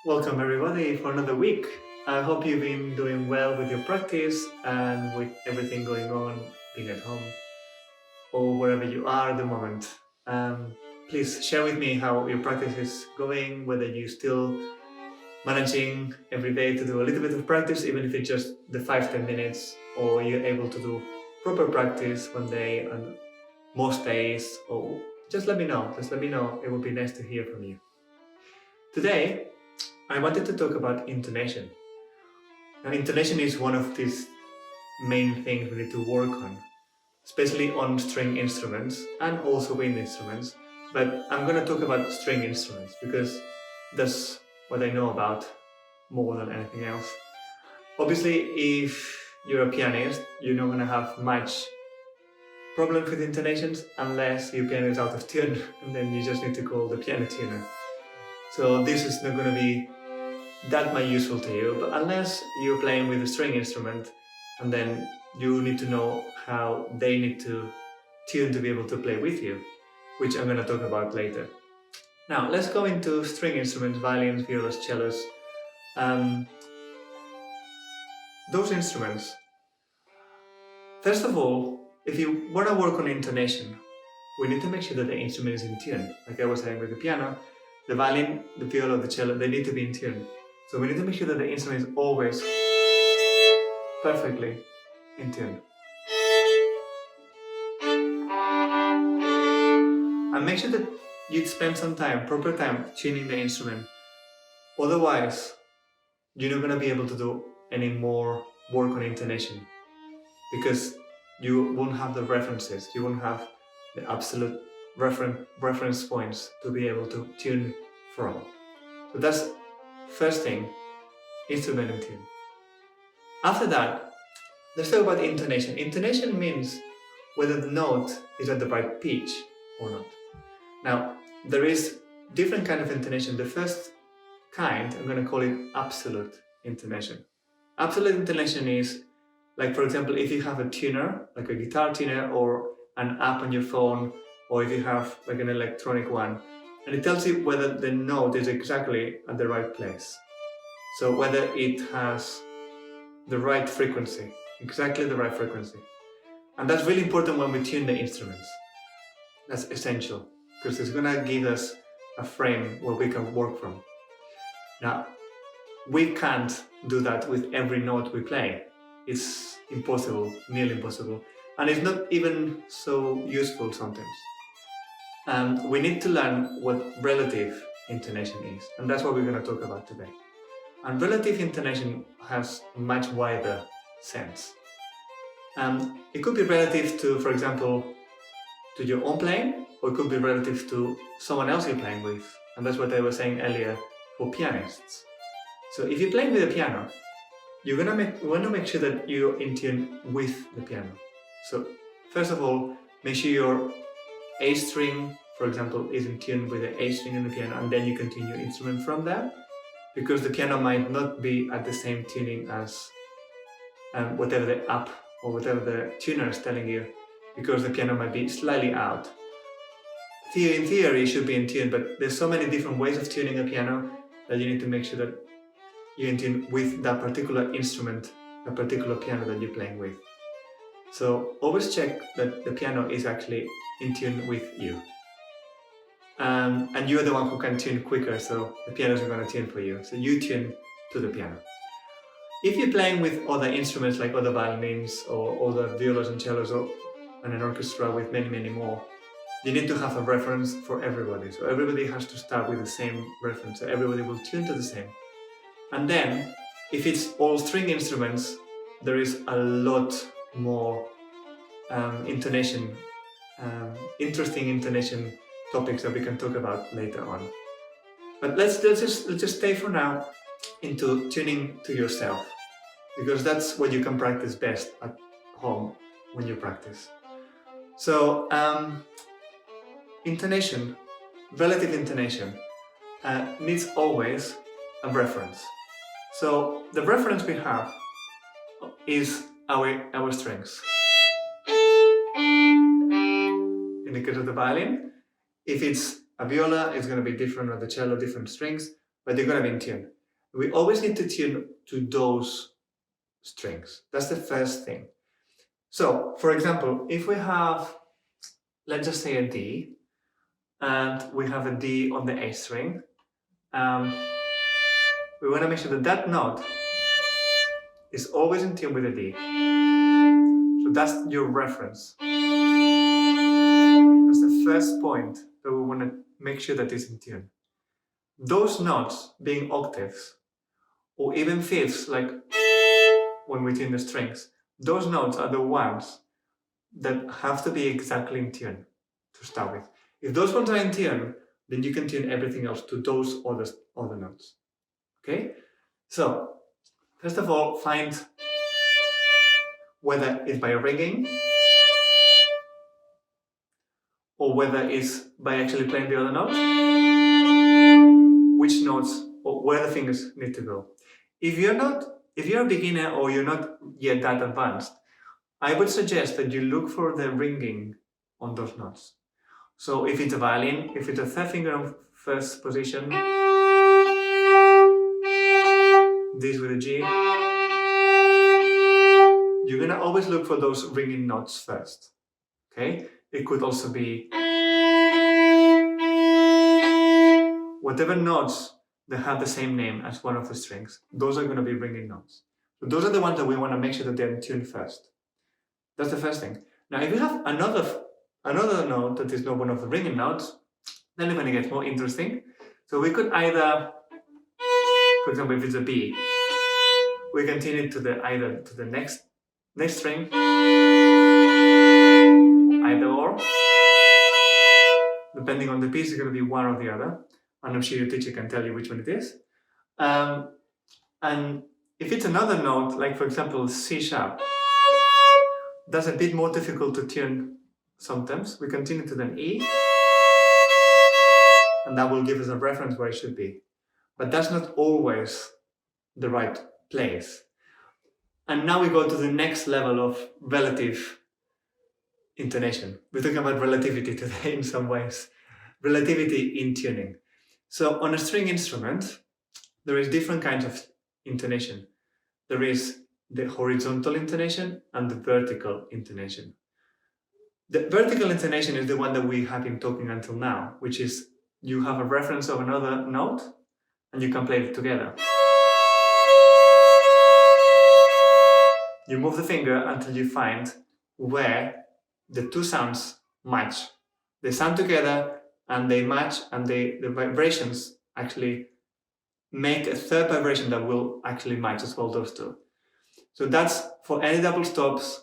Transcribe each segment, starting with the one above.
Welcome everybody for another week. I hope you've been doing well with your practice and with everything going on, being at home or wherever you are at the moment. Please share with me how your practice is going, whether you're still managing every day to do a little bit of practice, even if it's just the 5-10 minutes, or you're able to do proper practice one day and most days, or just let me know. Just let me know. It would be nice to hear from you. Today, I wanted to talk about intonation. And intonation is one of these main things we need to work on, especially on string instruments and also wind instruments. But I'm going to talk about string instruments because that's what I know about more than anything else. Obviously, if you're a pianist, you're not going to have much problem with intonations unless your piano is out of tune, and then you just need to call the piano tuner. So this is not going to be that much useful to you, but unless you're playing with a string instrument, and then you need to know how they need to tune to be able to play with you, which I'm going to talk about later. Now let's go into string instruments, violins, violas, cellos. Those instruments, first of all, if you want to work on intonation, we need to make sure that the instrument is in tune. Like I was saying with the piano, the violin, the viola, the cello, they need to be in tune. So we need to make sure that the instrument is always perfectly in tune. And make sure that you spend some time, proper time, tuning the instrument. Otherwise, you're not going to be able to do any more work on intonation because you won't have the references, you won't have the absolute reference points to be able to tune from. So that's first thing, instrument in tune. After that, let's talk about intonation. Intonation means whether the note is at the right pitch or not. Now, there is different kind of intonation. The first kind, I'm going to call it absolute intonation. Absolute intonation is, like for example, if you have a tuner, like a guitar tuner or an app on your phone, or if you have like an electronic one, and it tells you whether the note is exactly at the right place. So whether it has the right frequency, exactly the right frequency. And that's really important when we tune the instruments. That's essential, because it's going to give us a frame where we can work from. Now, we can't do that with every note we play. It's impossible, nearly impossible. And it's not even so useful sometimes. And we need to learn what relative intonation is. And that's what we're going to talk about today. And relative intonation has a much wider sense. It could be relative to, for example, to your own playing, or it could be relative to someone else you're playing with. And that's what I was saying earlier for pianists. So if you're playing with a piano, you want to make sure that you're in tune with the piano. So first of all, make sure your A string, for example, is in tune with the A string in the piano, and then you continue instrument from there, because the piano might not be at the same tuning as whatever the app or whatever the tuner is telling you, because the piano might be slightly out. In theory, it should be in tune, but there's so many different ways of tuning a piano that you need to make sure that you're in tune with that particular instrument, that particular piano that you're playing with. So always check that the piano is actually in tune with you. And you're the one who can tune quicker, so the pianos are going to tune for you. So you tune to the piano. If you're playing with other instruments like other violins or other violas and cellos or and an orchestra with many, many more, you need to have a reference for everybody. So everybody has to start with the same reference. So everybody will tune to the same. And then, if it's all string instruments, there is a lot more intonation, interesting intonation topics that we can talk about later on. But let's just stay for now into tuning to yourself, because that's what you can practice best at home when you practice. So intonation, relative intonation, needs always a reference. So the reference we have is our strings. In the case of the violin, if it's a viola, it's going to be different, or the cello, different strings. but they're going to be in tune. We always need to tune to those strings. That's the first thing. So, for example, if we have, let's just say a D, and we have a D on the A string, we want to make sure that that note is always in tune with the D. So that's your reference. That's the first point that we want to make sure that it's in tune. Those notes, being octaves, or even fifths, like when we tune the strings, those notes are the ones that have to be exactly in tune to start with. If those ones are in tune, then you can tune everything else to those other notes. Okay? So, first of all, find whether it's by ringing or whether it's by actually playing the other notes, which notes or where the fingers need to go. If you're a beginner or you're not yet that advanced, I would suggest that you look for the ringing on those notes. So if it's a violin, if it's a third finger on first position, this with a G, you're gonna always look for those ringing notes first. Okay? It could also be whatever notes that have the same name as one of the strings. Those are gonna be ringing notes. So those are the ones that we want to make sure that they're in tune first. That's the first thing. Now, if you have another note that is not one of the ringing notes, then it's going to get more interesting. So we could either, for example, if it's a B, we can tune it to the next string, either or. Depending on the piece, it's going to be one or the other. And I'm sure your teacher can tell you which one it is. And if it's another note, like for example C sharp, that's a bit more difficult to tune sometimes. We can tune it to an E, and that will give us a reference where it should be. But that's not always the right place. And now we go to the next level of relative intonation. We're talking about relativity today in some ways. Relativity in tuning. So on a string instrument, there is different kinds of intonation. There is the horizontal intonation and the vertical intonation. The vertical intonation is the one that we have been talking until now, which is you have a reference of another note and you can play it together. You move the finger until you find where the two sounds match. They sound together and they match, and the vibrations actually make a third vibration that will actually match as well, those two. So that's for any double stops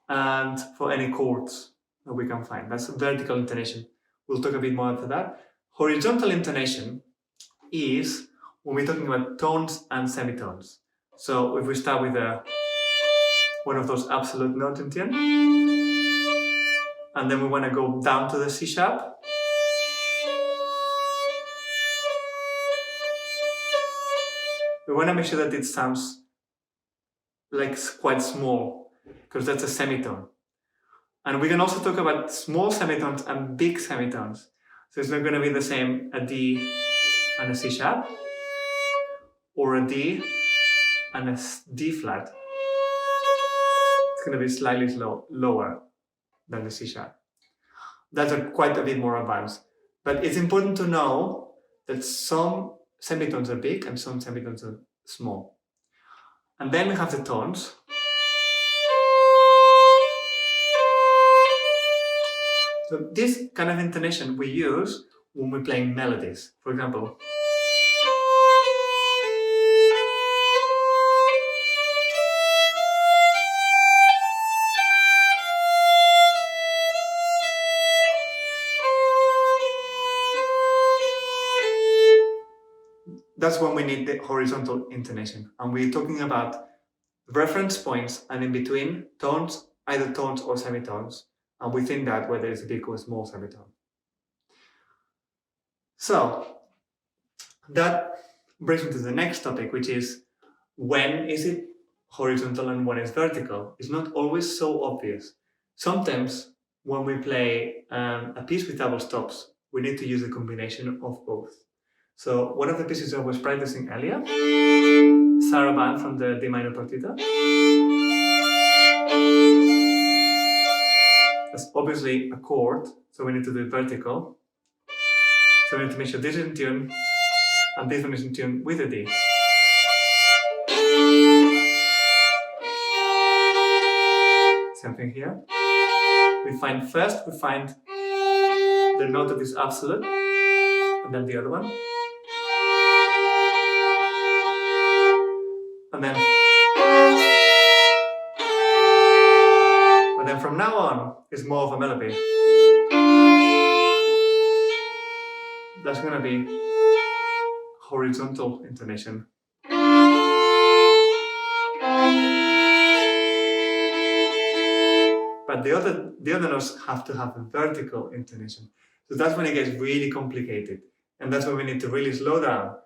and for any chords that we can find. That's vertical intonation. We'll talk a bit more after that. Horizontal intonation is when we're talking about tones and semitones. So if we start with one of those absolute notes in tune, and then we want to go down to the C sharp, we want to make sure that it sounds like quite small, because that's a semitone. And we can also talk about small semitones and big semitones. So it's not going to be the same a D and a C sharp, or a D and a D flat. It's going to be slightly lower than the C sharp. That's quite a bit more advanced. But it's important to know that some semitones are big and some semitones are small. And then we have the tones. So this kind of intonation we use when we're playing melodies. For example, that's when we need the horizontal intonation. And we're talking about reference points and in between tones, either tones or semitones. And within that, whether it's a big or small semitone. So that brings me to the next topic, which is when is it horizontal and when it's vertical? It's not always so obvious. Sometimes when we play a piece with double stops, we need to use a combination of both. So one of the pieces I was practicing earlier, Saraband from the D minor partita. That's obviously a chord, so we need to do it vertical. So we need to make sure this is in tune, and this one is in tune with the D. Same thing here. We find the note that is absolute, and then the other one. And then, from now on, it's more of a melody. That's gonna be horizontal intonation. But the other notes have to have a vertical intonation. So that's when it gets really complicated. And that's when we need to really slow down,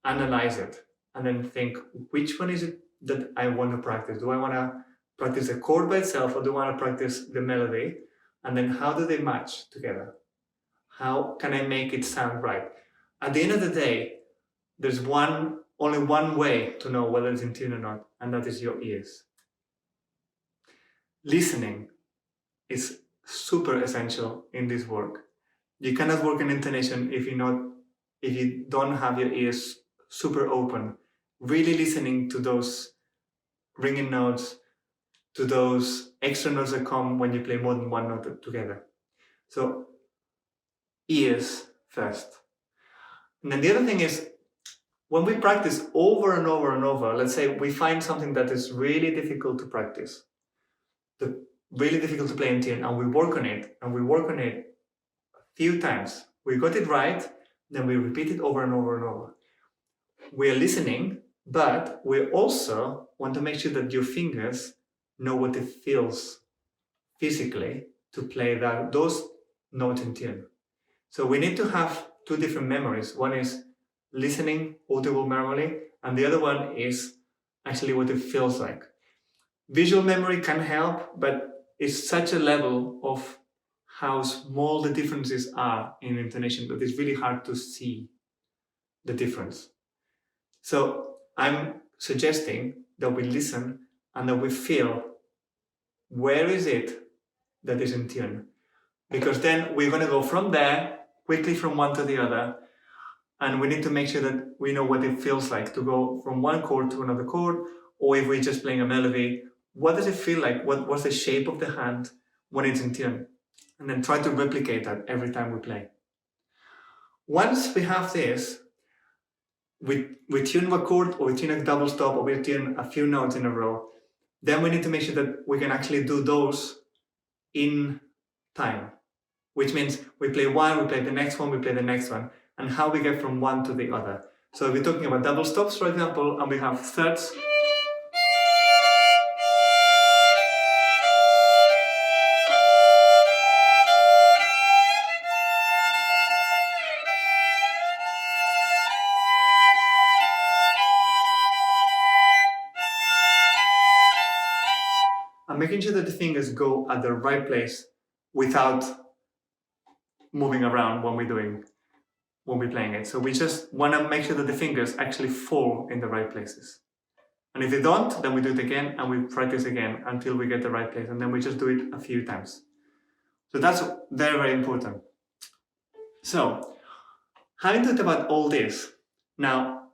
analyze it, and then think, which one is it that I want to practice? Do I want to practice the chord by itself, or do I want to practice the melody? And then how do they match together? How can I make it sound right? At the end of the day, there's only one way to know whether it's in tune or not, and that is your ears. Listening is super essential in this work. You cannot work in intonation if you don't have your ears super open, really listening to those ringing notes, to those extra notes that come when you play more than one note together. So ears first. And then the other thing is, when we practice over and over and over, let's say we find something that is really difficult to practice, really difficult to play in tune, and we work on it a few times. We got it right, then we repeat it over and over and over. We are listening, but we also want to make sure that your fingers know what it feels physically to play those notes in tune. So we need to have two different memories. One is listening, audible memory, and the other one is actually what it feels like. Visual memory can help, but it's such a level of how small the differences are in intonation that it's really hard to see the difference. So I'm suggesting that we listen and that we feel, where is it that is in tune? Because then we're going to go from there quickly from one to the other, and we need to make sure that we know what it feels like to go from one chord to another chord, or if we're just playing a melody, what does it feel like? What's the shape of the hand when it's in tune? And then try to replicate that every time we play. Once we have this, we tune a chord, or we tune a double stop, or we tune a few notes in a row, then we need to make sure that we can actually do those in time, which means we play one, we play the next one, we play the next one, and how we get from one to the other. So if we're talking about double stops, for example, and we have thirds, and making sure that the fingers go at the right place without moving around when we're playing it. So we just want to make sure that the fingers actually fall in the right places. And if they don't, then we do it again and we practice again until we get the right place, and then we just do it a few times. So that's very, very important. So, having talked about all this, now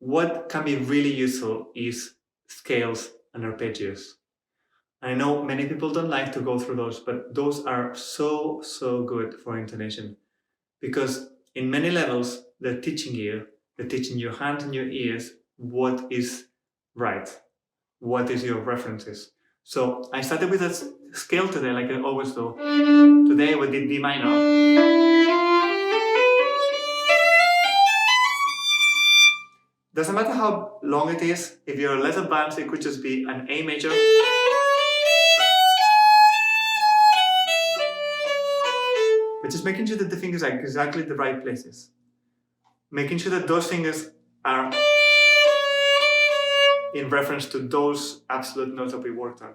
what can be really useful is scales and arpeggios. I know many people don't like to go through those, but those are so, so good for intonation, because in many levels, they're teaching your hands and your ears what is right, what is your references. So I started with a scale today, like I always do. Today we did D minor. Doesn't matter how long it is. If you're less advanced, it could just be an A major. But just making sure that the fingers are exactly the right places. Making sure that those fingers are in reference to those absolute notes that we worked on.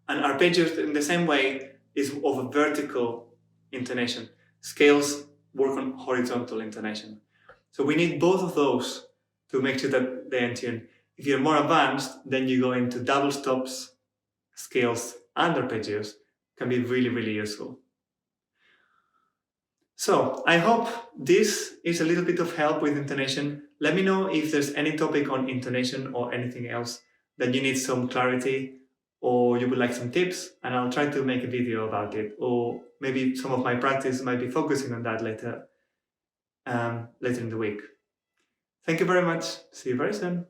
And arpeggios, in the same way, is of a vertical intonation. Scales work on horizontal intonation. So we need both of those to make sure that they end tune. If you're more advanced, then you go into double stops, scales, and arpeggios. Can be really, really useful. So I hope this is a little bit of help with intonation. Let me know if there's any topic on intonation or anything else that you need some clarity or you would like some tips, and I'll try to make a video about it. Or maybe some of my practice might be focusing on that later in the week. Thank you very much. See you very soon.